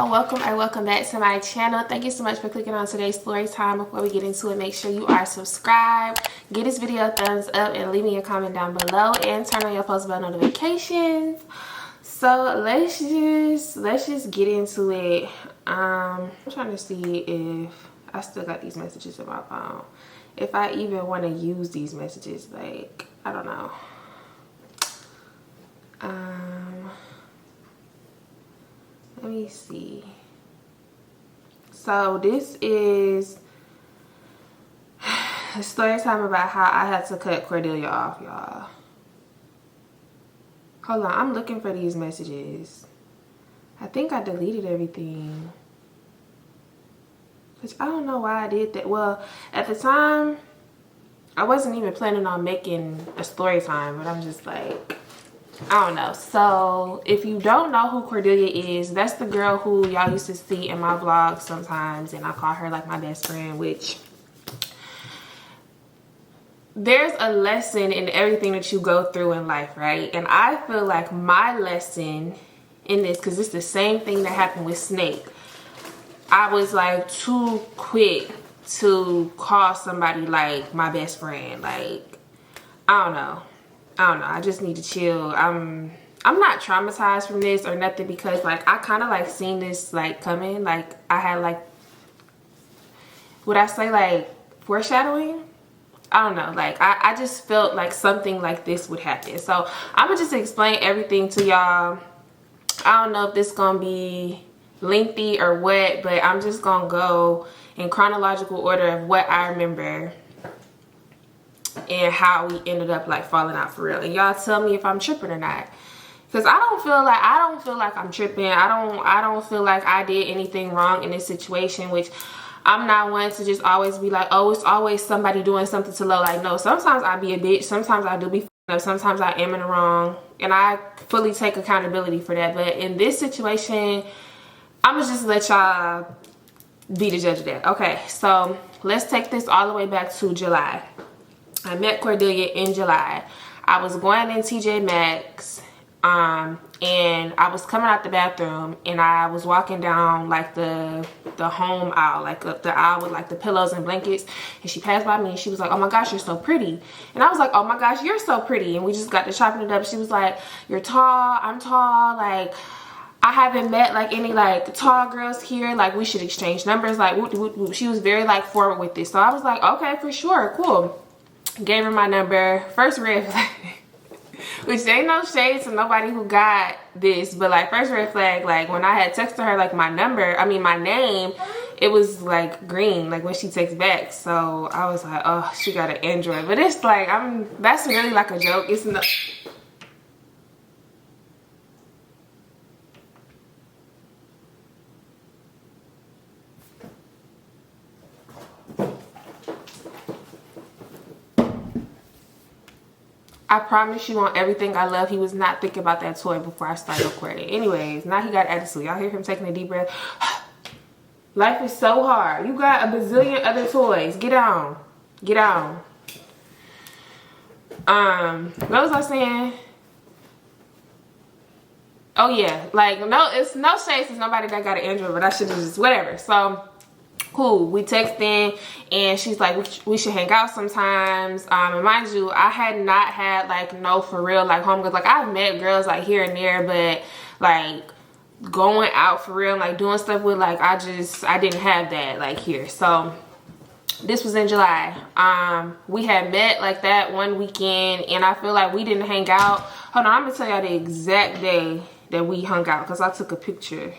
y'all, welcome back to my channel. Thank you so much for clicking on today's story time. Before we get into it, make sure you are subscribed, give this video a thumbs up, and leave me a comment down below, and turn on your post bell notifications. So let's just get into it. I'm trying to see if I still got these messages in my phone, if I even want to use these messages. Like, I don't know. Let me see. So this is a story time about how I had to cut Cordelia off, y'all. Hold on, I'm looking for these messages. I think I deleted everything, which I don't know why I did that. Well, at the time, I wasn't even planning on making a story time, but I'm just like, I don't know. So if you don't know who Cordelia is, that's the girl who y'all used to see in my vlogs sometimes, and I call her like my best friend, which there's a lesson in everything that you go through in life, right? And I feel like my lesson in this, because it's the same thing that happened with Snake, I was like too quick to call somebody like my best friend. Like, I don't know, I just need to chill. I'm not traumatized from this or nothing, because like I kind of like seen this like coming. Like I had like, would I say like foreshadowing? I don't know. Like I just felt like something like this would happen. So I'm gonna just explain everything to y'all. I don't know if this gonna be lengthy or what, but I'm just gonna go in chronological order of what I remember and how we ended up like falling out for real. And y'all tell me if I'm tripping or not, because I don't feel like I'm tripping. I don't feel like I did anything wrong in this situation, which I'm not one to just always be like, oh, it's always somebody doing something to Lo. Like, no, sometimes I be a bitch, sometimes I do be up, sometimes I am in the wrong, and I fully take accountability for that. But in this situation, I'm gonna just let y'all be the judge of that. Okay, so let's take this all the way back to July. I met Cordelia in July. I was going in TJ Maxx, and I was coming out the bathroom, and I was walking down like the home aisle, like the aisle with like the pillows and blankets, and she passed by me and she was like, oh my gosh, you're so pretty. And I was like, oh my gosh, you're so pretty. And we just got to chopping it up. She was like, you're tall, I'm tall, like I haven't met like any like tall girls here, like we should exchange numbers, like whoop, whoop, whoop. She was very like forward with this. So I was like, okay, for sure, cool. Gave her my number. First red flag, which ain't no shade to nobody who got this, but like first red flag, like when I had texted her like my name, it was like green, like when she texts back. So I was like, oh, she got an Android. But it's like, that's really like a joke. It's no. I promise you on everything I love, he was not thinking about that toy before I started recording. Anyways, now he got attitude. Y'all hear him taking a deep breath. Life is so hard. You got a bazillion other toys. Get on. Get on. What was I saying? Oh yeah, like no, it's no shade since nobody that got an Android, but I should have just whatever. So cool, we texting, and she's like, we should hang out sometimes. And mind you, I had not had like no for real like homegirls. Like I've met girls like here and there, but like going out for real, like doing stuff with, like I didn't have that like here. So this was in July. We had met like that one weekend, and I feel like we didn't hang out. Hold on, I'm gonna tell y'all the exact day that we hung out, because I took a picture.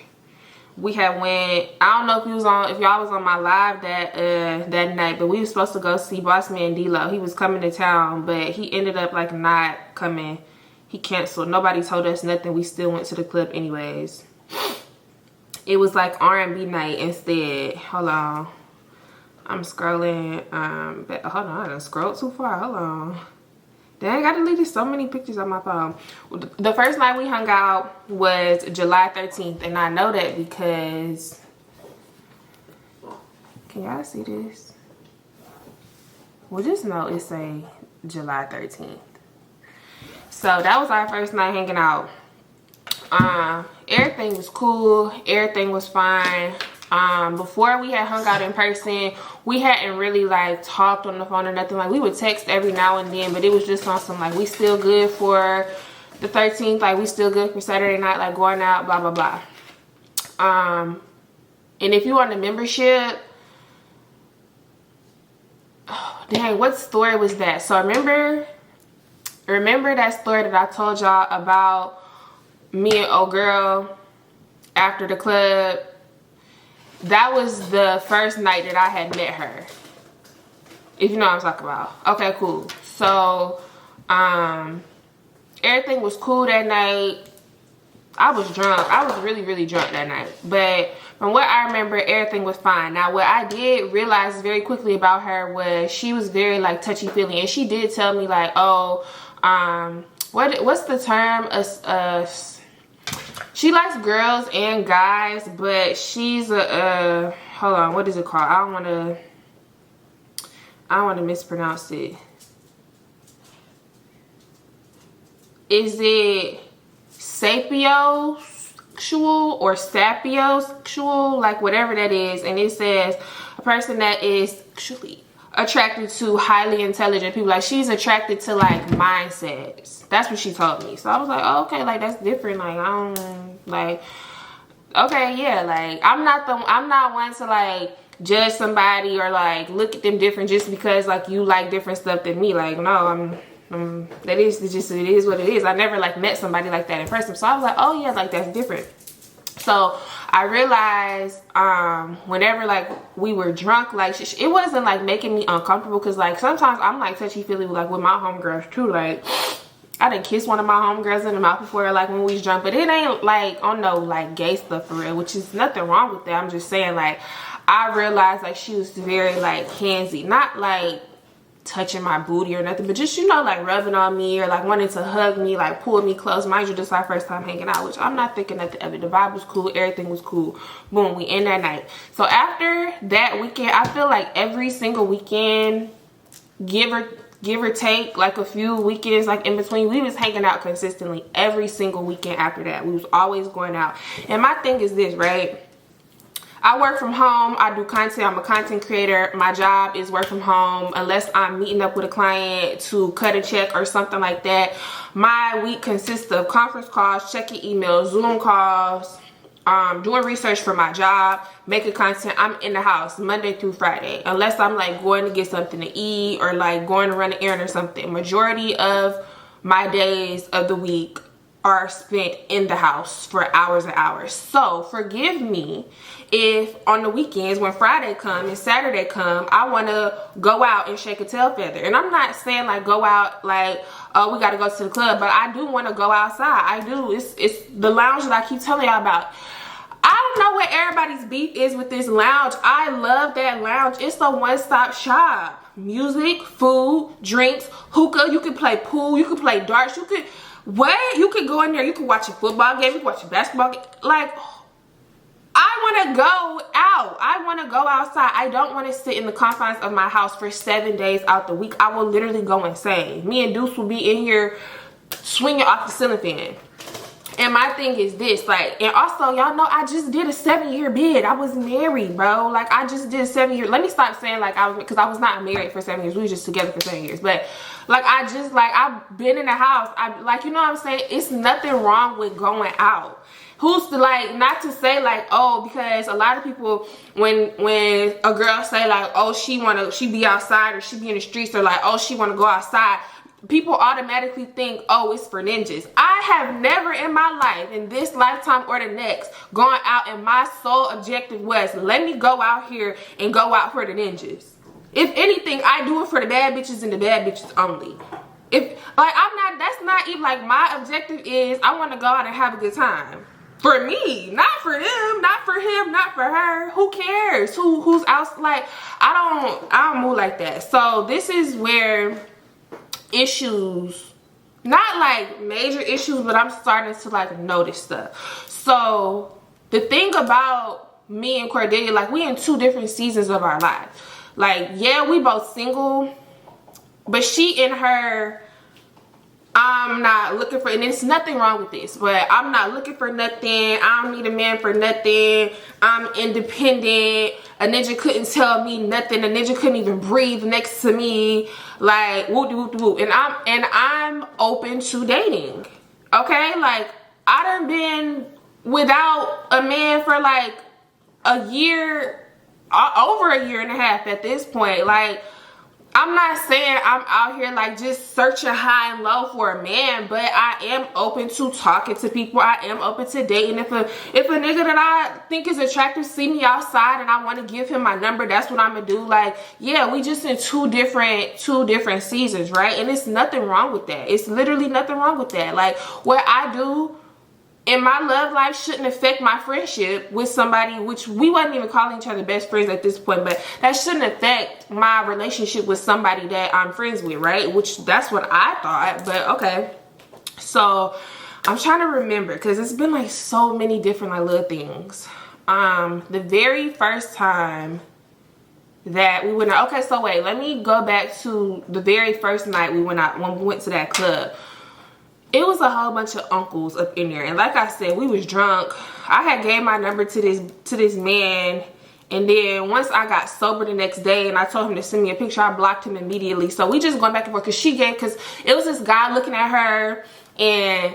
We had went, I don't know if y'all was on my live that night, but we were supposed to go see Boss Man D-Lo. He was coming to town, but he ended up like not coming. He canceled. Nobody told us nothing. We still went to the club anyways. It was like R&B night instead. Hold on. I'm scrolling. Hold on, I done scrolled too far. Hold on. Dang, I deleted so many pictures on my phone. The first night we hung out was July 13th. And I know that because, can y'all see this? Well, just know it say July 13th. So that was our first night hanging out. everything was cool, everything was fine. Before we had hung out in person, we hadn't really like talked on the phone or nothing. Like we would text every now and then, but it was just on some like, we still good for the 13th, like we still good for Saturday night, like going out, blah blah blah. And if you on the membership, oh, dang, what story was that? So remember that story that I told y'all about me and old girl after the club? That was the first night that I had met her, if you know what I'm talking about. Okay, cool. So everything was cool that night. I was drunk. I was really, really drunk that night. But from what I remember, everything was fine. Now, what I did realize very quickly about her was she was very, like, touchy-feely. And she did tell me, like, oh, what's the term? She likes girls and guys, but she's a, hold on, what is it called? I don't want to mispronounce it. Is it sapiosexual or sapiosexual, like whatever that is? And it says a person that is actually attracted to highly intelligent people. Like she's attracted to like mindsets. That's what she told me. So I was like, oh, okay, like that's different. Like I don't like, okay, yeah, like I'm not one to like judge somebody or like look at them different just because like you like different stuff than me. Like no, it is what it is. I never like met somebody like that in person. So I was like, oh yeah, like that's different. So I realized whenever like we were drunk, like it wasn't like making me uncomfortable, because like sometimes I'm like touchy-feely like with my homegirls too. Like I done kissed one of my homegirls in the mouth before, like when we was drunk, but it ain't like on no like gay stuff for real, which is nothing wrong with that. I'm just saying, like I realized like she was very like handsy, not like touching my booty or nothing, but just, you know, like rubbing on me or like wanting to hug me, like pull me close. Mind you, this is our first time hanging out, which I'm not thinking nothing of it. The vibe was cool, everything was cool. Boom, we end that night. So after that weekend, I feel like every single weekend, give or take like a few weekends like in between, we was hanging out consistently every single weekend after that. We was always going out. And my thing is this, right? I work from home. I do content. I'm a content creator. My job is work from home unless I'm meeting up with a client to cut a check or something like that. My week consists of conference calls, checking emails, Zoom calls, doing research for my job, making content. I'm in the house Monday through Friday unless I'm like going to get something to eat or like going to run an errand or something. Majority of my days of the week are spent in the house for hours and hours. So forgive me if on the weekends when Friday come and Saturday come, I want to go out and shake a tail feather. And I'm not saying like go out like, oh, we got to go to the club, but I do want to go outside. I do. It's the lounge that I keep telling y'all about. I don't know what everybody's beef is with this lounge. I love that lounge. It's a one-stop shop. Music, food, drinks, hookah. You can play pool. You can play darts. You could go in there. You can watch a football game. You can watch a basketball game. Like, I want to go out. I want to go outside. I don't want to sit in the confines of my house for 7 days out the week. I will literally go insane. Me and Deuce will be in here swinging off the ceiling fan. And my thing is this, like, and also, y'all know I just did a 7-year bid. I was married, bro. Like, I just did 7 years. Let me stop saying, like, because I was not married for 7 years. We were just together for 7 years. But, like, I've been in the house. Like, you know what I'm saying? It's nothing wrong with going out. Who's to, like, not to say, like, oh, because a lot of people, when a girl say, like, oh, she be outside or she be in the streets, or, like, oh, she want to go outside, people automatically think, oh, it's for ninjas. I have never in my life, in this lifetime or the next, gone out and my sole objective was, let me go out here and go out for the ninjas. If anything, I do it for the bad bitches and the bad bitches only. That's not even, like, my objective is, I want to go out and have a good time. For me, not for them, not for him, not for her. Who cares? Who's out? Like, I don't move like that. So this is where issues, not like major issues, but I'm starting to like notice stuff. So the thing about me and Cordelia, like, we in 2 different seasons of our lives. Like, yeah, we both single, but she in her I'm not looking for, and there's nothing wrong with this, but I'm not looking for nothing. I don't need a man for nothing. I'm independent. A nigga couldn't tell me nothing. A nigga couldn't even breathe next to me. Like, whoop de whoop de whoop. And I'm open to dating. Okay? Like, I done been without a man for like a year, over a year and a half at this point. Like, I'm not saying I'm out here like just searching high and low for a man, but I am open to talking to people. I am open to dating. If a nigga that I think is attractive see me outside and I want to give him my number, that's what I'm gonna do. Like, yeah, we just in two different seasons, right? And it's nothing wrong with that. It's literally nothing wrong with that. Like, what I do in my love life shouldn't affect my friendship with somebody, which we wasn't even calling each other best friends at this point, but that shouldn't affect my relationship with somebody that I'm friends with, right? Which that's what I thought, but okay. So I'm trying to remember, because it's been like so many different like little things. The very first time that we went out, okay, so wait, let me go back to the very first night we went out, when we went to that club. It was a whole bunch of uncles up in there, and like I said, we was drunk. I had gave my number to this man, and then once I got sober the next day and I told him to send me a picture, I blocked him immediately. So we just going back and forth, because it was this guy looking at her, and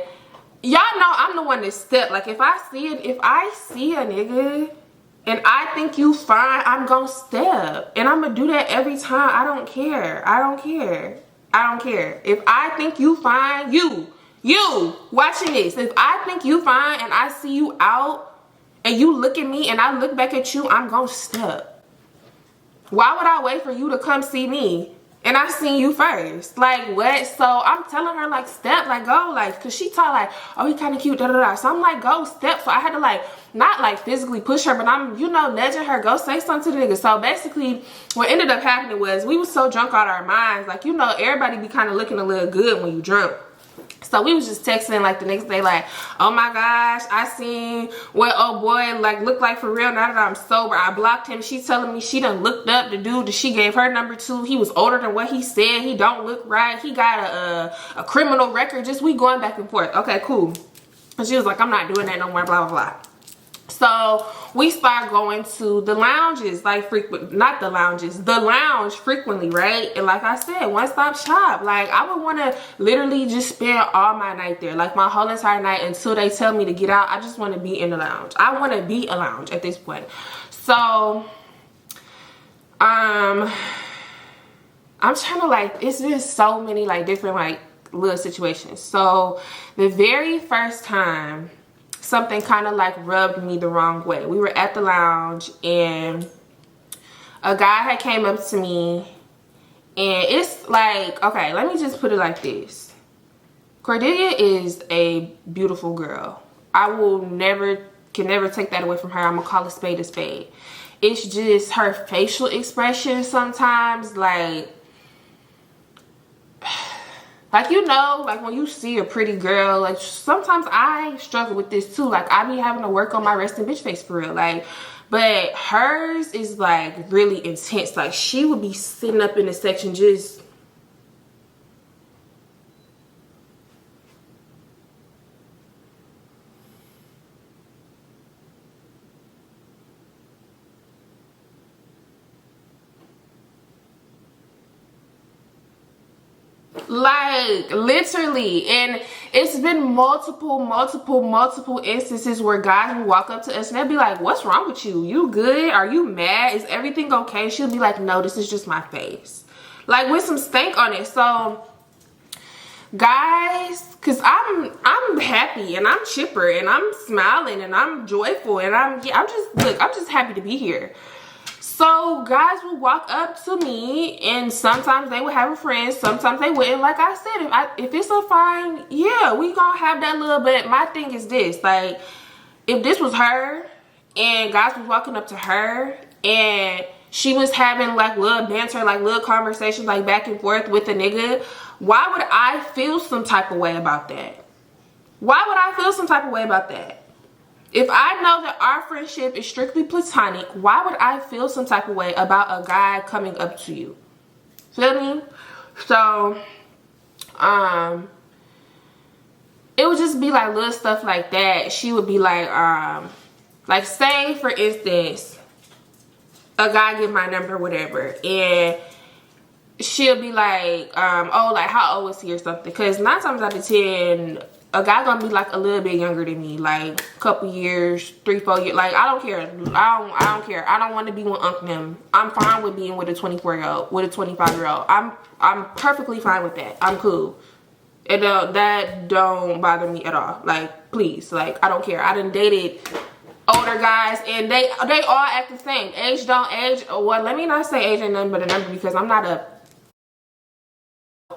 y'all know I'm the one that step. Like, if I see a nigga and I think you fine, I'm gonna step, and I'm gonna do that every time. I don't care. If I think you fine, you watching this, if I think you fine and I see you out and you look at me and I look back at you, I'm gonna step. Why would I wait for you to come see me and I seen you first? Like, what? So I'm telling her, like, step, like, go, like, because she thought, like, oh, he kind of cute, da da da. So I'm like, go, step. So I had to, like, not like physically push her, but I'm, you know, nudging her, go say something to the nigga. So basically what ended up happening was we was so drunk out of our minds. Like, you know, everybody be kind of looking a little good when you drunk. So we was just texting like the next day, like, oh my gosh, I seen what old boy like look like for real now that I'm sober. I blocked him. She's telling me she done looked up the dude that she gave her number to. He was older than what he said. He don't look right. He got a criminal record. Just we going back and forth. Okay, cool. And she was like, I'm not doing that no more, blah, blah, blah. So we start going to the lounges, like the lounge frequently, right? And like I said, one stop shop. Like, I would want to literally just spend all my night there, like my whole entire night until they tell me to get out. I just want to be in the lounge. I want to be a lounge at this point. So, I'm trying to, like, it's been so many like different like little situations. So the very first time, something kind of like rubbed me the wrong way. We were at the lounge and a guy had came up to me, and it's like, okay, let me just put it like this. Cordelia is a beautiful girl. I can never take that away from her. I'm gonna call a spade a spade. It's just her facial expression sometimes, like, you know, like when you see a pretty girl, like sometimes I struggle with this too. Like, I be having to work on my resting bitch face for real. Like, but hers is like really intense. Like, she would be sitting up in the section just like literally. And it's been multiple instances where guys will walk up to us and they'll be like, what's wrong with you? You good? Are you mad? Is everything okay? She'll be like, no, this is just my face, like with some stank on it. So guys, because I'm happy and I'm chipper and I'm smiling and I'm joyful and I'm just happy to be here. So guys will walk up to me, and sometimes they would have a friend, sometimes they wouldn't. Like I said, if it's a fine, yeah, we gonna have that little bit. My thing is this, like, if this was her and guys was walking up to her and she was having like little banter, like little conversations, like back and forth with a nigga, why would I feel some type of way about that? Why would I feel some type of way about that? If I know that our friendship is strictly platonic, why would I feel some type of way about a guy coming up to you? Feel me? So, it would just be like little stuff like that. She would be like say for instance, a guy get my number, whatever, and she'll be like, oh, like how old is he or something? Because 9 times out of 10, a guy gonna be like a little bit younger than me, like a couple years, 3-4 years. Like I don't care. I don't care. I don't want to be with Unc them. I'm fine with being with a 24-year-old, with a 25-year-old. I'm perfectly fine with that. I'm cool. And that don't bother me at all. Like please, like I don't care. I done dated older guys and they all act the same. Age don't age. Well, let me not say age ain't nothing but a number, because I'm not a.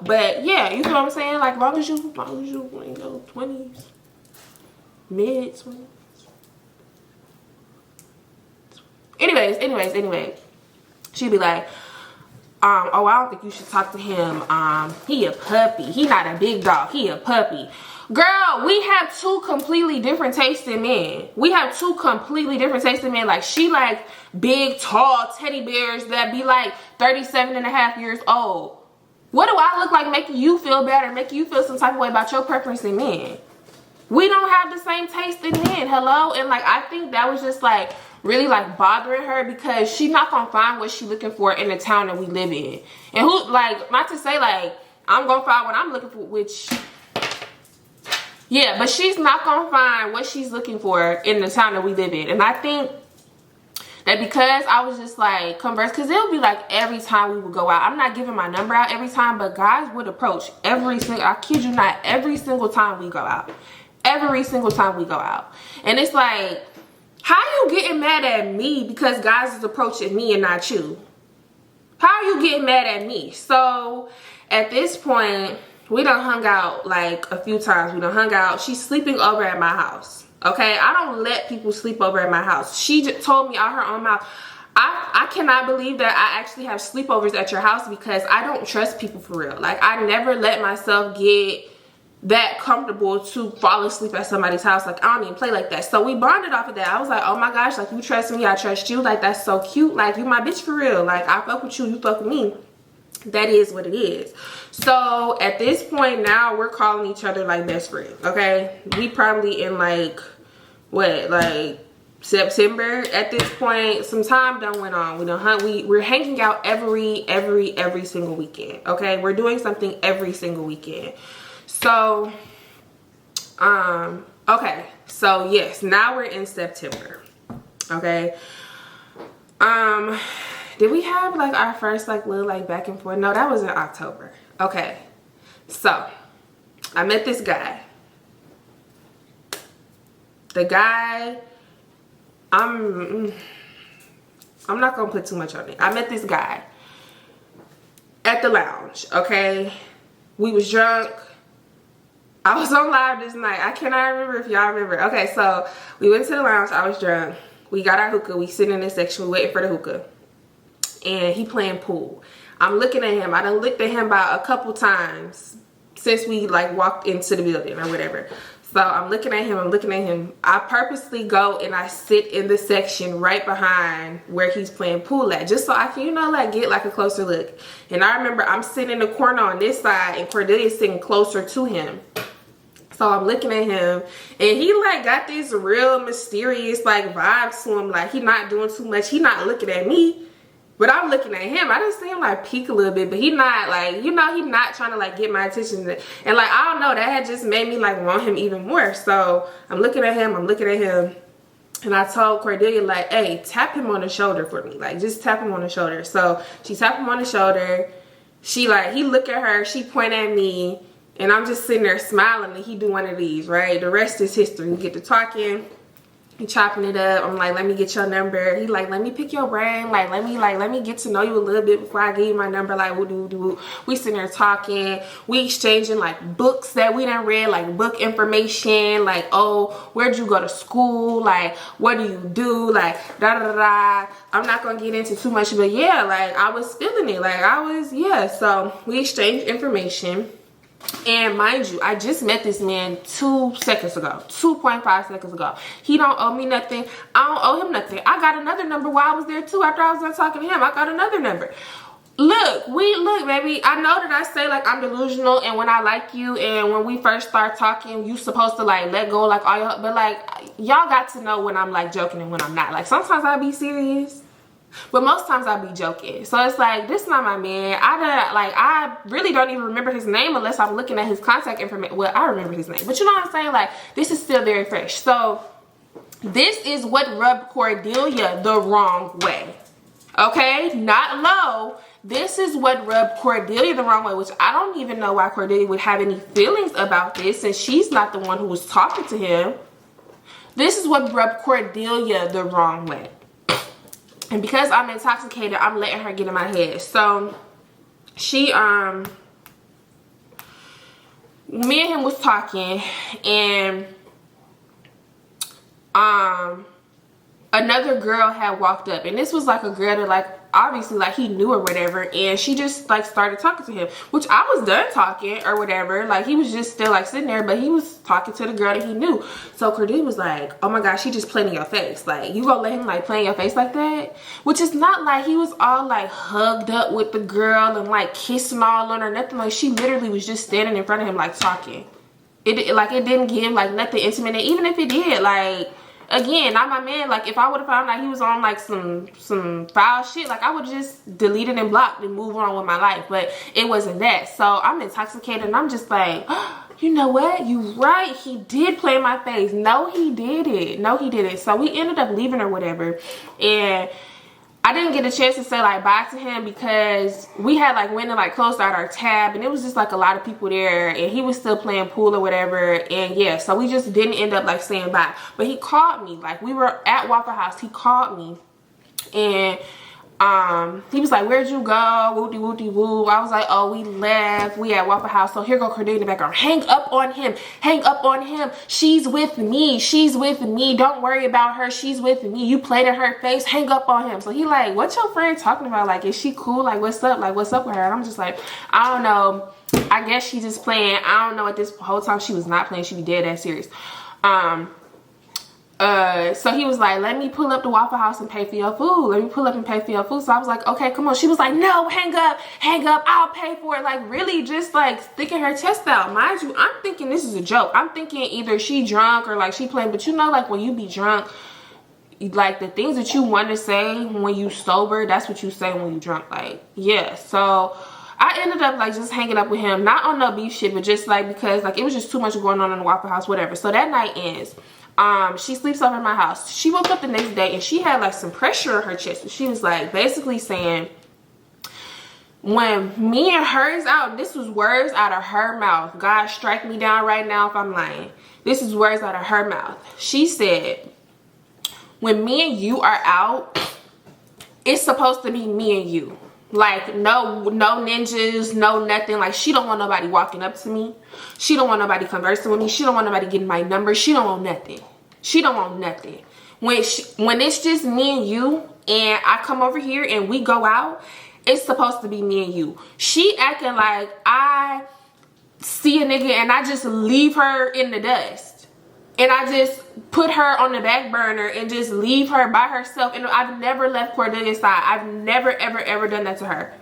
But yeah, you know what I'm saying? Like long as you know, 20s, mid 20s. Anyways, she'd be like, oh, I don't think you should talk to him. He a puppy. He not a big dog. He a puppy. Girl, we have 2 completely different tastes in men. Like she like big, tall teddy bears that be like 37.5 years old. What do I look like making you feel better, making you feel some type of way about your preference in men? We don't have the same taste in men. Hello? And like I think that was just like really like bothering her, because she's not gonna find what she's looking for in the town that we live in. And who, like, not to say like I'm gonna find what I'm looking for, which yeah, but she's not gonna find what she's looking for in the town that we live in. And I think that because I was just like converse, because it would be like every time we would go out, I'm not giving my number out every time, but guys would approach every single, I kid you not, every single time we go out. And it's like, how you getting mad at me because guys is approaching me and not you? How are you getting mad at me? So at this point, we done hung out like a few times. We done hung out. She's sleeping over at my house. Okay, I don't let people sleep over at my house. She just told me out her own mouth, I cannot believe that I actually have sleepovers at your house, because I don't trust people for real. Like I never let myself get that comfortable to fall asleep at somebody's house. Like I don't even play like that. So we bonded off of that. I was like, oh my gosh, like you trust me, I trust you. Like that's so cute. Like you my bitch for real. Like I fuck with you, you fuck with me. That is what it is. So at this point now, we're calling each other like best friends. Okay, we probably in like what, like September at this point. Some time done went on. We're hanging out every single weekend. Okay, we're doing something every single weekend. So okay, so yes, now we're in September. Okay, did we have like our first like little like back and forth? No, that was in October. Okay, so I met this guy. The guy, I'm not gonna put too much on it. I met this guy at the lounge. Okay, we was drunk. I was on live this night. I cannot remember if y'all remember. Okay, so we went to the lounge. I was drunk. We got our hookah. We sitting in this section. We waiting for the hookah. And he playing pool. I'm looking at him. I done looked at him about a couple times since we like walked into the building or whatever. So I'm looking at him. I purposely go and I sit in the section right behind where he's playing pool at, just so I can, you know, like get like a closer look. And I remember I'm sitting in the corner on this side and Cordelia's sitting closer to him. So I'm looking at him and he like got this real mysterious like vibe to him. Like he not doing too much. He not looking at me, but I'm looking at him. I just see him like peek a little bit, but he not like, you know, he not trying to like get my attention. And like, I don't know, that had just made me like want him even more. So I'm looking at him. And I told Cordelia like, hey, tap him on the shoulder for me. Like just tap him on the shoulder. So she tapped him on the shoulder. She like, he look at her, she point at me. And I'm just sitting there smiling and he do one of these, right? The rest is history. We get to talking, he chopping it up. I'm like, let me get your number. He like, let me pick your brain. Like, let me get to know you a little bit before I give you my number. Like, we sitting there talking. We exchanging like books that we done read, like book information. Like, oh, where'd you go to school? Like, what do you do? Like, da da da. I'm not gonna get into too much, but yeah, like I was feeling it. Like yeah. So we exchanged information. And mind you, I just met this man 2 seconds ago, 2.5 seconds ago. He don't owe me nothing. I don't owe him nothing. I got another number while I was there too. After I was done talking to him, I got another number. look, baby. I know that I say like I'm delusional, and when I like you, and when we first start talking, you supposed to like let go, like all your, but like y'all got to know when I'm like joking and when I'm not. Like sometimes I be serious, but most times I be joking. So it's like, this is not my man. I really don't even remember his name unless I'm looking at his contact information. Well, I remember his name, but you know what I'm saying? Like, this is still very fresh. So this is what rubbed Cordelia the wrong way. Okay, not low. This is what rubbed Cordelia the wrong way, which I don't even know why Cordelia would have any feelings about this, since she's not the one who was talking to him. This is what rubbed Cordelia the wrong way. And because I'm intoxicated, I'm letting her get in my head. So she me and him was talking, and another girl had walked up, and this was like a girl that like obviously like he knew or whatever, and she just like started talking to him, which I was done talking or whatever. Like he was just still like sitting there, but he was talking to the girl that he knew. So Cordelia was like, oh my gosh, she just playing in your face. Like, you gonna let him like play in your face like that? Which is not like he was all like hugged up with the girl and like kissing all on her, nothing. Like, she literally was just standing in front of him like talking. It didn't give like nothing intimate, and even if it did, like, again, not my man. Like, if I would have found out he was on like some foul shit, like I would just delete it and block and move on with my life. But it wasn't that. So I'm intoxicated, and I'm just like, oh, you know what? You right. He did play in my face. No, he didn't. No, he didn't. So we ended up leaving or whatever, and I didn't get a chance to say like bye to him because we had like went and like closed out our tab, and it was just like a lot of people there, and he was still playing pool or whatever. And yeah, so we just didn't end up like saying bye. But he called me, like we were at Waffle House. He called me, and he was like, where'd you go? Woody woody woo. I was like, oh, we left. We at Waffle House. So here go Cordelia in the background. Hang up on him. Hang up on him. She's with me. She's with me. Don't worry about her. She's with me. You played in her face. Hang up on him. So he like, what's your friend talking about? Like, is she cool? Like, what's up? Like, what's up with her? And I'm just like, I don't know. I guess she just playing. I don't know. At this whole time she was not playing. She be dead ass serious. So he was like, let me pull up to Waffle House and pay for your food. Let me pull up and pay for your food. So I was like, okay, come on. She was like, no, hang up, I'll pay for it. Like, really just like sticking her chest out. Mind you, I'm thinking this is a joke. I'm thinking either she drunk or like she playing. But you know, like when you be drunk, like the things that you want to say when you sober, that's what you say when you drunk. Like, yeah. So I ended up like just hanging up with him, not on no beef shit, but just like because like it was just too much going on in the Waffle House, whatever. So that night ends. She sleeps over in my house. She woke up the next day and she had like some pressure on her chest. She was like basically saying, when me and her is out, this was words out of her mouth. God strike me down right now if I'm lying. This is words out of her mouth. She said, when me and you are out, it's supposed to be me and you. Like, no ninjas, no nothing. Like, she don't want nobody walking up to me. She don't want nobody conversing with me. She don't want nobody getting my number. She don't want nothing. She don't want nothing. When it's just me and you, and I come over here and we go out, it's supposed to be me and you. She acting like I see a nigga and I just leave her in the dust. And I just put her on the back burner and just leave her by herself. And I've never left Cordelia's side. I've never, ever, ever done that to her.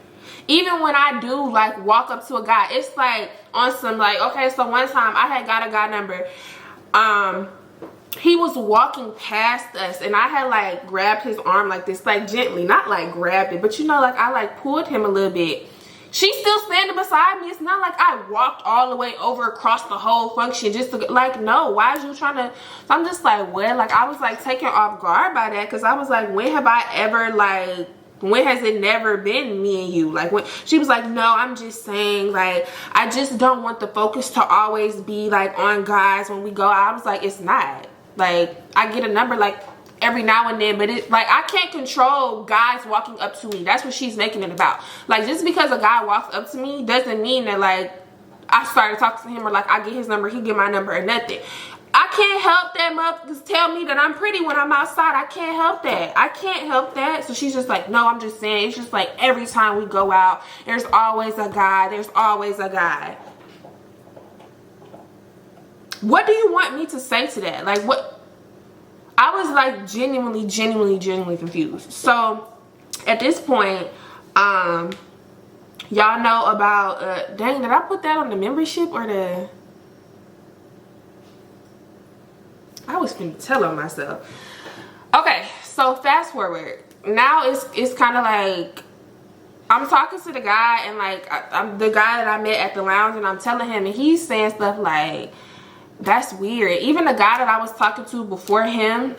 Even when I do, like, walk up to a guy, it's like on some, like, okay, so one time I had got a guy number. He was walking past us, and I had, like, grabbed his arm like this, like, gently. Not, like, grabbed it, but, you know, like, I, like, pulled him a little bit. She's still standing beside me. It's not like I walked all the way over across the whole function just to, like, no, why is you trying to? So I'm just like, what? Like, I was like taken off guard by that, because I was like, when have I ever, like, when has it never been me and you? Like, when she was like, no, I'm just saying, like, I just don't want the focus to always be like on guys when we go out. I was like, it's not. Like, I get a number like every now and then, but it, like, I can't control guys walking up to me. That's what she's making it about. Like, just because a guy walks up to me doesn't mean that, like, I started talking to him, or like I get his number, he get my number, or nothing. I can't help that motherfuckers tell me that I'm pretty when I'm outside. I can't help that. I can't help that. So she's just like, no, I'm just saying, it's just like every time we go out, there's always a guy. There's always a guy. What do you want me to say to that? Like, what? I was like genuinely confused. So at this point, Y'all know about, dang, did I put that on the membership or the, I was finna tell on myself. Okay, so fast forward. Now it's kind of like, I'm talking to the guy, and like I'm the guy that I met at the lounge, and I'm telling him, and he's saying stuff like, that's weird. Even the guy that I was talking to before him,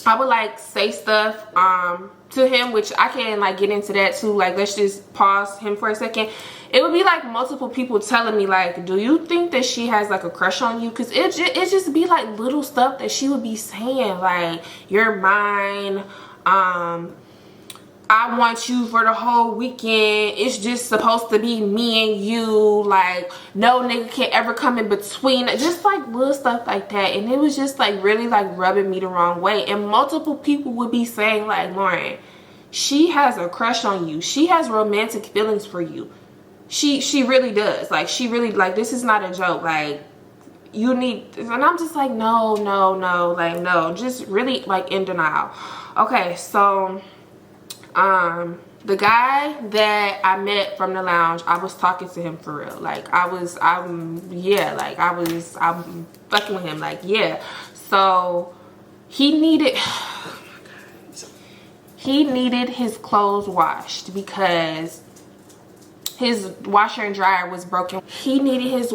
I would like say stuff to him, which I can like get into that too. Like, let's just pause him for a second. It would be like multiple people telling me like, do you think that she has like a crush on you? Because it just be like little stuff that she would be saying, like, you're mine, I want you for the whole weekend. It's just supposed to be me and you. Like, no nigga can ever come in between. Just like little stuff like that. And it was just like really like rubbing me the wrong way. And multiple people would be saying like, Lauren, she has a crush on you. She has romantic feelings for you. She really does. Like, she really, like, this is not a joke. Like, you need, and I'm just like, no, like, no. Just really like in denial. Okay, so the guy that I met from the lounge, I was talking to him for real. Like, I'm fucking with him. Like, yeah. So he needed his clothes washed because his washer and dryer was broken. He needed his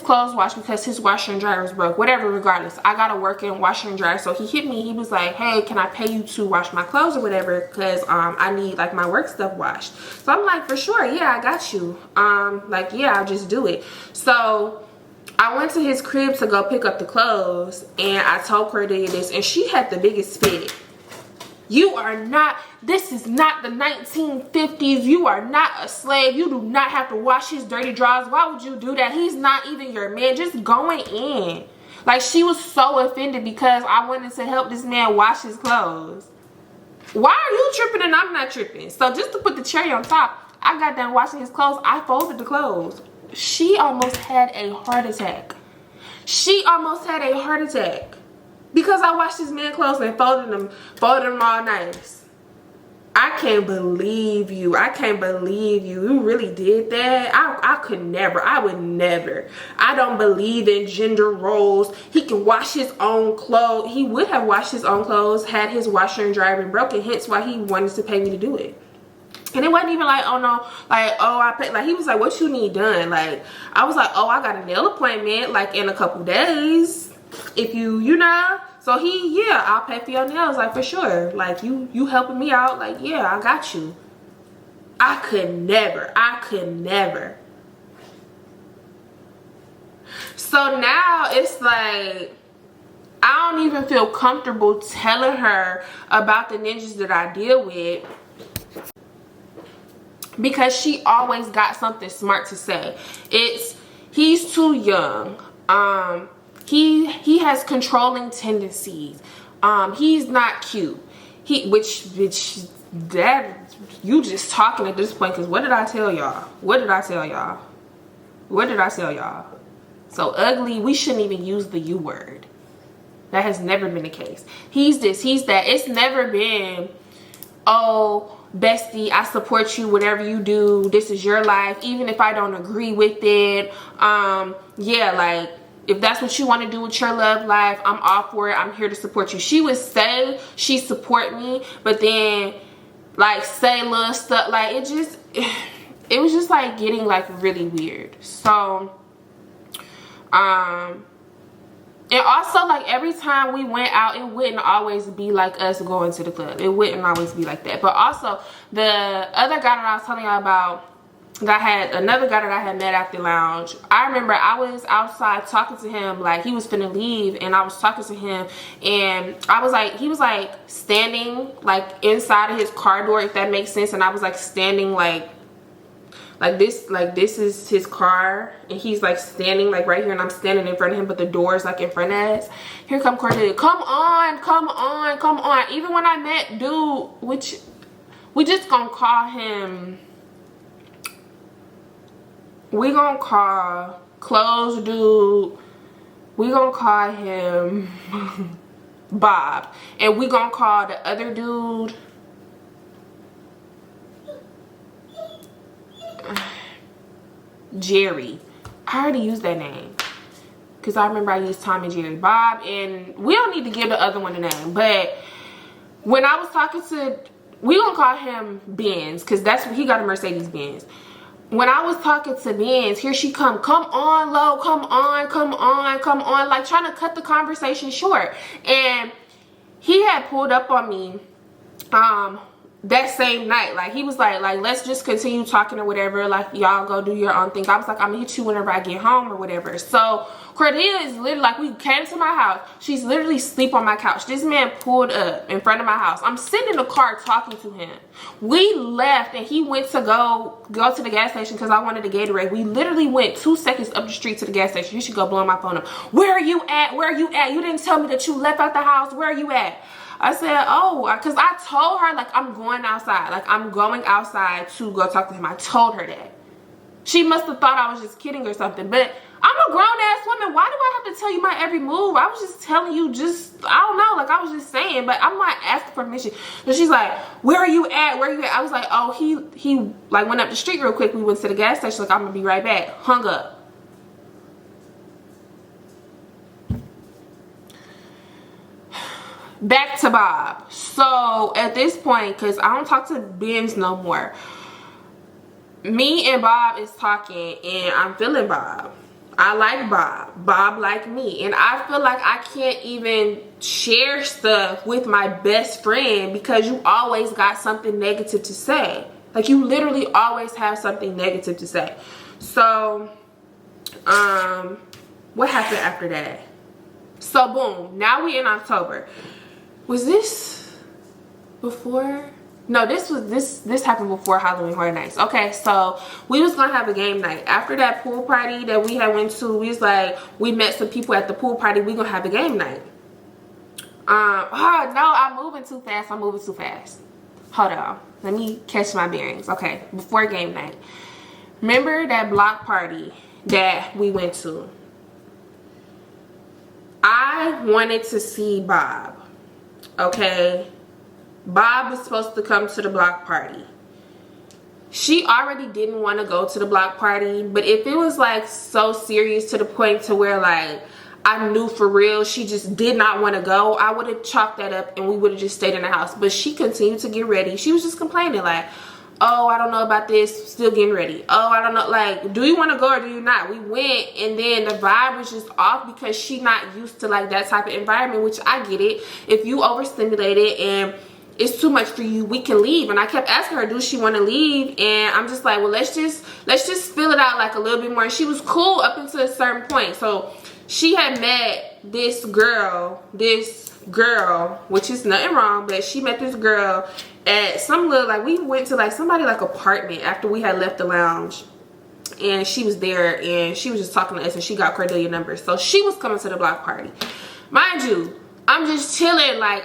clothes washed because his washer and dryer was broke. Whatever, regardless. I got to work in washer and dryer. So he hit me. He was like, hey, can I pay you to wash my clothes or whatever? Because I need like my work stuff washed. So I'm like, for sure. Yeah, I got you. Like, yeah, I'll just do it. So I went to his crib to go pick up the clothes, and I told Cordelia this, and she had the biggest fit. You are not, this is not the 1950s. You are not a slave. You do not have to wash his dirty drawers. Why would you do that? He's not even your man. Just going in. Like, she was so offended because I wanted to help this man wash his clothes. Why are you tripping and I'm not tripping? So just to put the cherry on top, I got done washing his clothes. I folded the clothes. She almost had a heart attack. She almost had a heart attack. Because I washed this man's clothes and folded them all nice. I can't believe you. I can't believe you. You really did that? I could never. I would never. I don't believe in gender roles. He can wash his own clothes. He would have washed his own clothes had his washer and dryer been broken. Hence why he wanted to pay me to do it. And it wasn't even like, oh no, like, oh, I paid. Like, he was like, what you need done? Like, I was like, oh, I got a nail appointment like in a couple days. If you know. So yeah, I'll pay for your nails, like, for sure. Like, you helping me out, like, yeah, I got you. I could never. So now it's like, I don't even feel comfortable telling her about the ninjas that I deal with, because she always got something smart to say. He's too young. He has controlling tendencies. He's not cute. Which that, you just talking at this point, because what did I tell y'all? So ugly, we shouldn't even use the U word. That has never been the case. He's this, he's that. It's never been, oh, bestie, I support you, whatever you do, this is your life, even if I don't agree with it. Yeah, like, if that's what you want to do with your love life, I'm all for it. I'm here to support you. She would say she support me, but then like say little stuff, like it was just like getting like really weird. So and also, like, every time we went out, it wouldn't always be like us going to the club. It wouldn't always be like that. But also, the other guy that I was telling y'all about, another guy that I had met at the lounge, I remember I was outside talking to him, like, he was finna leave, and I was talking to him, and I was like, he was like standing like inside of his car door, if that makes sense, and I was like standing like this is his car, and he's like standing like right here, and I'm standing in front of him, but the door's like in front of us. Here come Cordelia. Come on. Even when I met dude, which we just gonna call him, we gonna call clothes dude, we gonna call him Bob, and we gonna call the other dude, Jerry. I already used that name. Because I remember I used Tom and Jerry. Bob, and we don't need to give the other one a name. But when I was talking to, we gonna call him Benz, because that's what he got, a Mercedes Benz. When I was talking to Benz, here she come on, Lo, come on, like trying to cut the conversation short. And he had pulled up on me that same night. Like, he was like let's just continue talking or whatever, like y'all go do your own thing. I was like, I'm gonna hit you whenever I get home or whatever. So Cordelia is literally, like, we came to my house, she's literally asleep on my couch. This man pulled up in front of my house. I'm sitting in the car talking to him. We left and he went to go to the gas station because I wanted a Gatorade. We literally went 2 seconds up the street to the gas station. You should go blowing my phone up. Where are you at? Where are you at? You didn't tell me that you left out the house. Where are you at? I said, oh, because I told her, like, I'm going outside. Like, I'm going outside to go talk to him. I told her that. She must have thought I was just kidding or something. But I'm a grown-ass woman. Why do I have to tell you my every move? I was just telling you, I don't know. Like, I was just saying. But I'm not asking permission. So she's like, where are you at? Where are you at? I was like, oh, he like, went up the street real quick. We went to the gas station. Like, I'm going to be right back. Hung up. Back to Bob. So at this point, because I don't talk to Benz no more, me and Bob is talking and I'm feeling Bob. I like Bob. Bob like me. And I feel like I can't even share stuff with my best friend because you always got something negative to say. Like, you literally always have something negative to say. So what happened after that? So boom, now we in October. Was this before? No, this happened before Halloween Horror Nights. Okay, so we was gonna have a game night. After that pool party that we had went to, we was like, we met some people at the pool party, we gonna have a game night. Oh no, I'm moving too fast. Hold on. Let me catch my bearings. Okay, before game night. Remember that block party that we went to? I wanted to see Bob. Okay, Bob was supposed to come to the block party. She already didn't want to go to the block party, but if it was like so serious to the point to where, like, I knew for real she just did not want to go, I would have chalked that up and we would have just stayed in the house. But she continued to get ready. She was just complaining like, oh, I don't know about this, still getting ready. Oh, I don't know, like, do you want to go or do you not? We went and then the vibe was just off because she not used to, like, that type of environment, which I get it. If you overstimulated and it's too much for you, we can leave. And I kept asking her, does she want to leave? And I'm just like, well, let's just fill it out like a little bit more. And she was cool up until a certain point. So she had met this girl, which is nothing wrong, but she met this girl at some little, like, we went to like somebody like apartment after we had left the lounge, and she was there and she was just talking to us and she got Cordelia number. So she was coming to the block party. Mind you, I'm just chilling, like,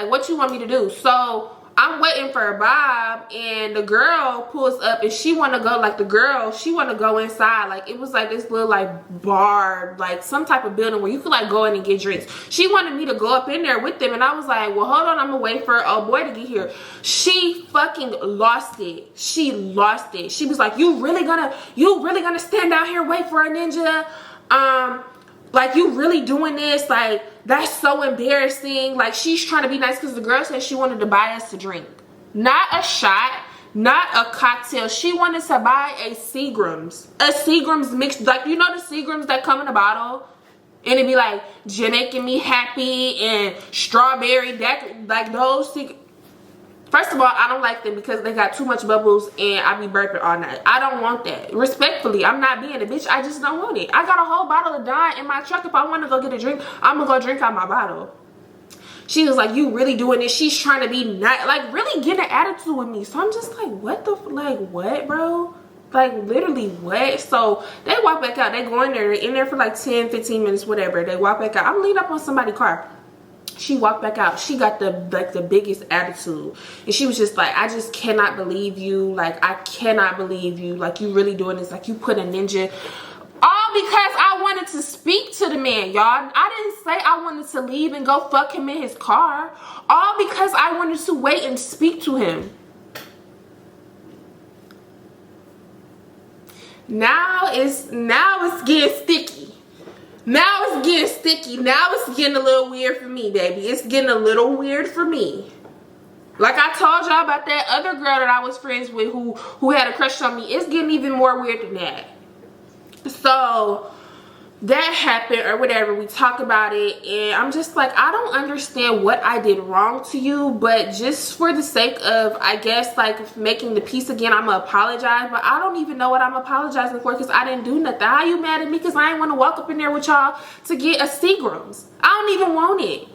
what you want me to do? So I'm waiting for Bob, and the girl pulls up and she want to go, like, she want to go inside. Like, it was like this little, like, bar, like some type of building where you could, like, go in and get drinks. She wanted me to go up in there with them, and I was like, well, hold on, I'm gonna wait for old boy to get here. She fucking lost it. She lost it. She was like, you really gonna stand out here and wait for a ninja? Like, you really doing this? Like, that's so embarrassing. Like, she's trying to be nice because the girl said she wanted to buy us a drink. Not a shot, not a cocktail. She wanted to buy a Seagram's. A Seagram's mixed, like, you know the Seagram's that come in a bottle? And it'd be like, Jamaican Me Happy and strawberry, that, like, those Seagram's. First of all, I don't like them because they got too much bubbles and I be burping all night. I don't want that. Respectfully, I'm not being a bitch. I just don't want it. I got a whole bottle of Dawn in my truck. If I want to go get a drink, I'm going to go drink out my bottle. She was like, you really doing this? She's trying to be nice. Like, really getting an attitude with me. So I'm just like, what the, like, what, bro? Like, literally, what? So they walk back out. They go in there. They're in there for like 10, 15 minutes, whatever. They walk back out. I'm leaning up on somebody's car. She walked back out. She got the biggest attitude, and she was just like, I just cannot believe you. Like, I cannot believe you. Like, you really doing this? Like, you put a ninja. All because I wanted to speak to the man, y'all. I didn't say I wanted to leave and go fuck him in his car. All because I wanted to wait and speak to him. Now it's getting sticky. Now it's getting sticky. Now it's getting a little weird for me, baby. It's getting a little weird for me. Like I told y'all about that other girl that I was friends with who had a crush on me. It's getting even more weird than that. So that happened or whatever. We talk about it and I'm just like, I don't understand what I did wrong to you, but just for the sake of, I guess, like making the peace again, I'm gonna apologize. But I don't even know what I'm apologizing for because I didn't do nothing. How you mad at me because I didn't want to walk up in there with y'all to get a Seagram's? I don't even want it.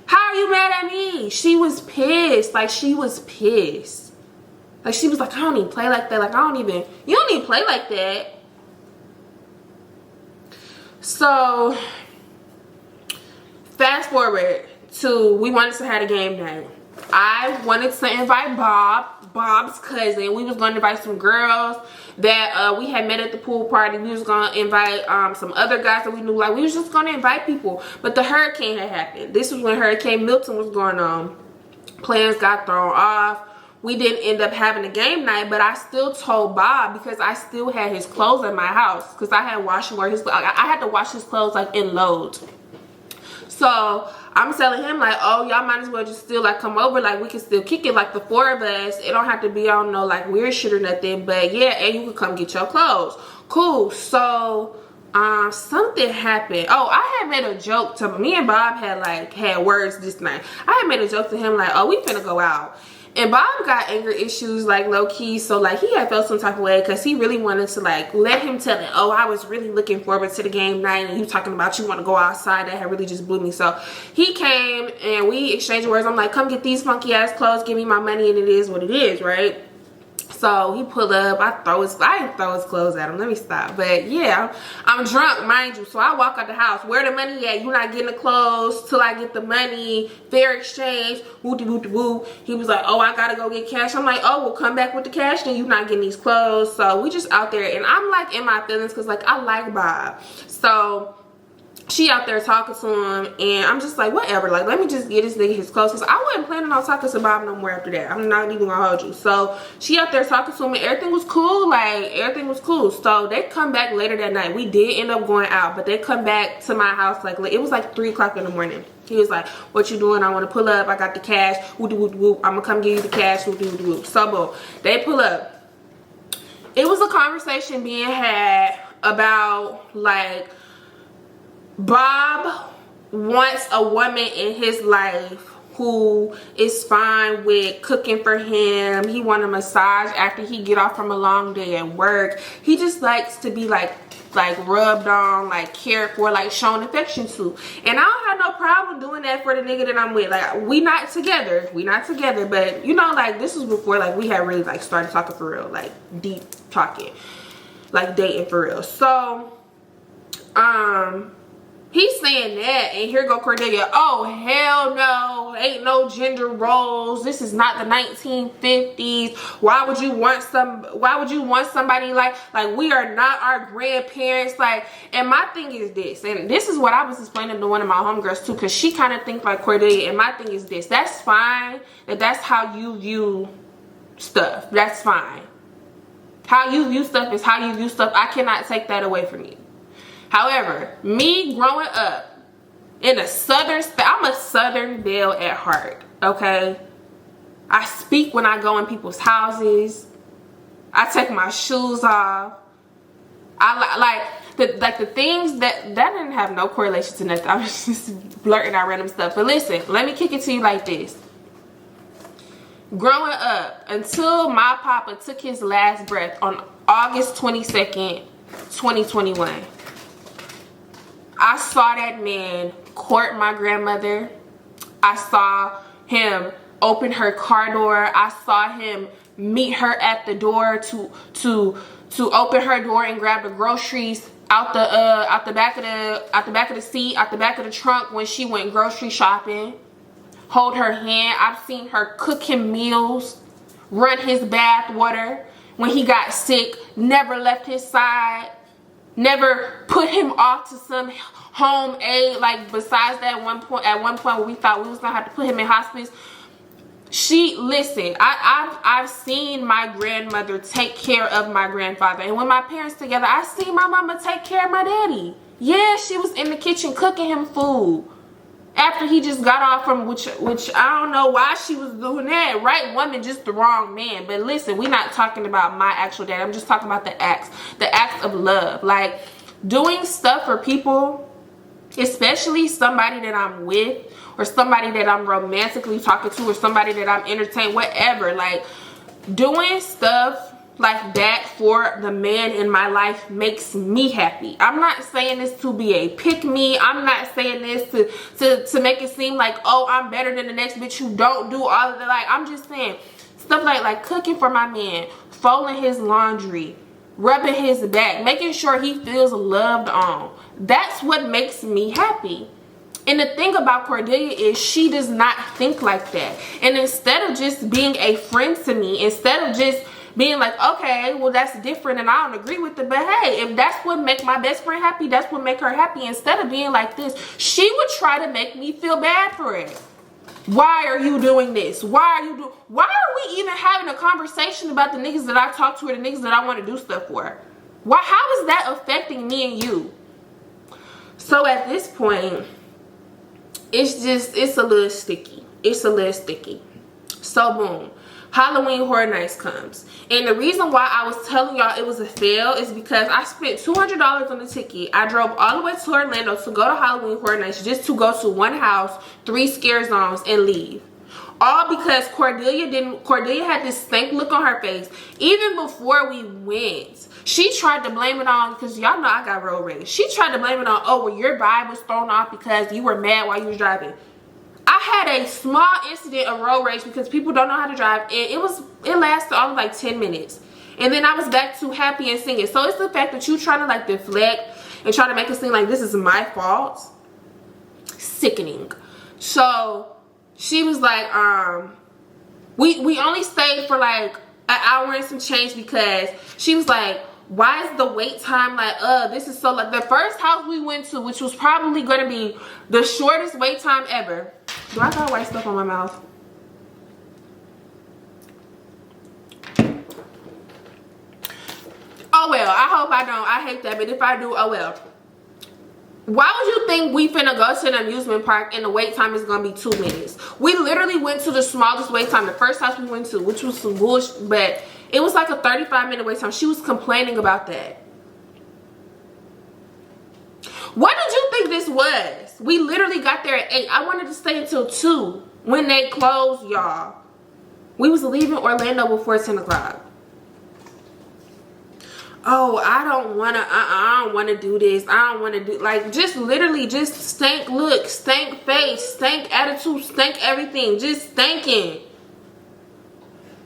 How are you mad at me? She was pissed. Like, she was pissed. Like, she was like, I don't even play like that. Like, you don't even play like that. So, fast forward to, we wanted to have a game night. I wanted to invite Bob's cousin. We was going to invite some girls that we had met at the pool party. We was going to invite some other guys that we knew. Like, we was just going to invite people. But the hurricane had happened. This was when Hurricane Milton was going on. Plans got thrown off. We didn't end up having a game night, but I still told Bob because I still had his clothes at my house because I had washed and wear his. I had to wash his clothes like in loads. So I'm telling him like, oh, y'all might as well just still like come over, like we can still kick it, like the four of us. It don't have to be on no like weird shit or nothing, but yeah, and you can come get your clothes. Cool. So something happened. Oh, I had made a joke to me and Bob had words this night. I had made a joke to him like, oh, we finna go out. And Bob got anger issues, like, low-key. So, like, he had felt some type of way because he really wanted to, like, let him tell it. Oh, I was really looking forward to the game night. And he was talking about you want to go outside. That had really just blew me. So, he came and we exchanged words. I'm like, come get these funky-ass clothes. Give me my money. And it is what it is, right? So, he pulled up. I didn't throw his clothes at him. Let me stop. But, yeah, I'm drunk, mind you. So, I walk out the house. Where the money at? You not getting the clothes till I get the money. Fair exchange. Woo-de-woo-de-woo. He was like, oh, I got to go get cash. I'm like, oh, well, come back with the cash. Then you not getting these clothes. So, we just out there. And I'm, like, in my feelings because, like, I like Bob. So, she out there talking to him and I'm just like, whatever, like let me just get this nigga his clothes because I wasn't planning on talking to Bob no more after that. I'm not even gonna hold you. So she out there talking to him and everything was cool, like everything was cool. So they come back later that night. We did end up going out, but they come back to my house like it was like 3 o'clock in the morning. He was like, what you doing? I want to pull up. I got the cash. Woo woo woo. I'm gonna come give you the cash. Woo woo woo. So boom, they pull up. It was a conversation being had about like Bob wants a woman in his life who is fine with cooking for him. He wants a massage after he get off from a long day at work. He just likes to be like rubbed on, like cared for, like shown affection to. And I don't have no problem doing that for the nigga that I'm with. Like we not together, but you know, like this was before like we had really like started talking for real, like deep talking, like dating for real. So he's saying that, and here go Cordelia. Oh hell no, ain't no gender roles. This is not the 1950s. Why would you want somebody like we are not our grandparents? Like, and my thing is this, and this is what I was explaining to one of my homegirls too, because she kind of thinks like Cordelia, and my thing is this. That's fine. That's how you view stuff. That's fine. How you view stuff is how you view stuff. I cannot take that away from you. However, me growing up in a I'm a Southern belle at heart, okay? I speak when I go in people's houses. I take my shoes off. I like the things that didn't have no correlation to nothing. I was just blurting out random stuff. But listen, let me kick it to you like this. Growing up, until my papa took his last breath on August 22nd, 2021, I saw that man court my grandmother. I saw him open her car door. I saw him meet her at the door to open her door and grab the groceries out the back of the seat, out the back of the trunk when she went grocery shopping. Hold her hand. I've seen her cook him meals, run his bath water when he got sick, never left his side. Never put him off to some home aid, like besides that at one point where we thought we was gonna have to put him in hospice. Listen, I've seen my grandmother take care of my grandfather, and when my parents together, I seen my mama take care of my daddy. Yeah, she was in the kitchen cooking him food after he just got off from, which I don't know why she was doing that. Right woman, just the wrong man. But listen, we're not talking about my actual dad. I'm just talking about the acts of love, like doing stuff for people, especially somebody that I'm with, or somebody that I'm romantically talking to, or somebody that I'm entertaining, whatever. Like, doing stuff like that for the man in my life makes me happy. I'm not saying this to be a pick me. I'm not saying this to make it seem like, oh, I'm better than the next bitch who don't do all of the, like, I'm just saying stuff like cooking for my man, folding his laundry, rubbing his back, making sure he feels loved on. That's what makes me happy. And the thing about Cordelia is she does not think like that. And instead of just being a friend to me, instead of just being like, okay, well, that's different and I don't agree with it, but hey, if that's what make my best friend happy, that's what make her happy. Instead of being like this, she would try to make me feel bad for it. Why are you doing this? Why are we even having a conversation about the niggas that I talk to or the niggas that I want to do stuff for? How is that affecting me and you? So at this point, it's a little sticky. It's a little sticky. So boom, Halloween Horror Nights comes. And the reason why I was telling y'all it was a fail is because I spent $200 on the ticket. I drove all the way to Orlando to go to Halloween Horror Nights just to go to one house, 3 scare zones, and leave. All because Cordelia had this stank look on her face. Even before we went, she tried to blame it on, because y'all know I got road rage. She tried to blame it on, oh, well, your vibe was thrown off because you were mad while you was driving. I had a small incident of road rage because people don't know how to drive, and it lasted only like 10 minutes. And then I was back to happy and singing. So it's the fact that you trying to like deflect and try to make it seem like this is my fault. Sickening. So she was like, we only stayed for like an hour and some change because she was like, why is the wait time like, this is so, like, the first house we went to, which was probably going to be the shortest wait time ever. Do I got white stuff on my mouth? Oh well, I hope I don't. I hate that, but if I do, oh well. Why would you think we finna go to an amusement park and the wait time is gonna be 2 minutes? We literally went to the smallest wait time, the first house we went to, which was some bullshit, but it was like a 35-minute wait time. She was complaining about that. What did you think this was? We literally got there at 8. I wanted to stay until 2 when they closed, y'all. We was leaving Orlando before 10 o'clock. Oh, I don't want to do this. I don't want to do, like, just literally just stank look, stank face, stank attitude, stank everything, just stinking.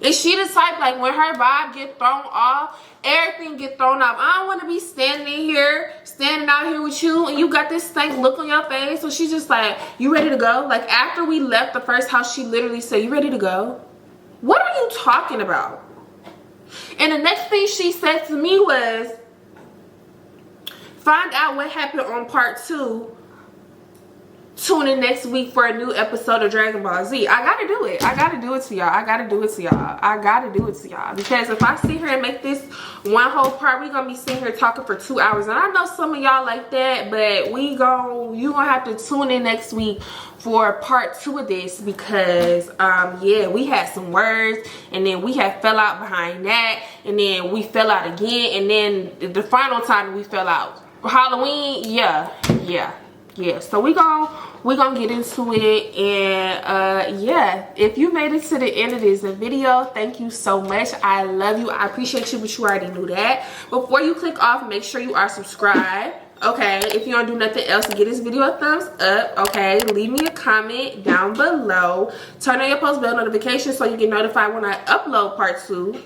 And she the type, like, when her vibe get thrown off, everything get thrown off. I don't want to be standing out here with you, and you got this stank look on your face. So she's just like, you ready to go? Like, after we left the first house, she literally said, you ready to go? What are you talking about? And the next thing she said to me was, find out what happened on part 2. Tune in next week for a new episode of Dragon Ball Z. I gotta do it. I gotta do it to y'all. I gotta do it to y'all. I gotta do it to y'all. Because if I sit here and make this one whole part, we gonna be sitting here talking for 2 hours. And I know some of y'all like that, but you gonna have to tune in next week for part 2 of this, because yeah, we had some words, and then we had fell out behind that, and then we fell out again, and then the final time we fell out. Halloween, yeah. So we gonna get into it, and yeah, if you made it to the end of this video, thank you so much. I love you. I appreciate you, but you already knew that. Before you click off, make sure you are subscribed. Okay, if you don't do nothing else, give this video a thumbs up. Okay, leave me a comment down below. Turn on your post bell notifications so you get notified when I upload part 2.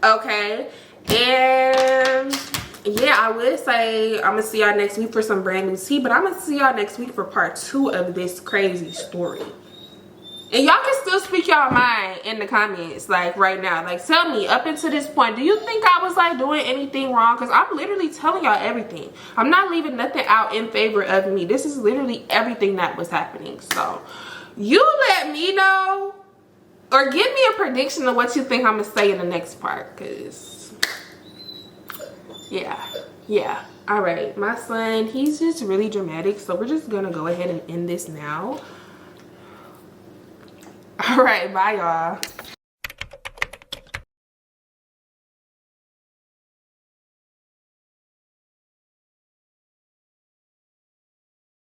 Okay, and yeah, I would say I'm gonna see y'all next week for some brand new tea, but I'm gonna see y'all next week for part 2 of this crazy story. And y'all can still speak y'all mind in the comments, like right now. Like, tell me, up until this point, do you think I was like doing anything wrong? Because I'm literally telling y'all everything. I'm not leaving nothing out in favor of me. This is literally everything that was happening. So you let me know Or give me a prediction of what you think I'm gonna say in the next part, because yeah. All right, my son, he's just really dramatic, so we're just gonna go ahead and end this now. All right, bye y'all.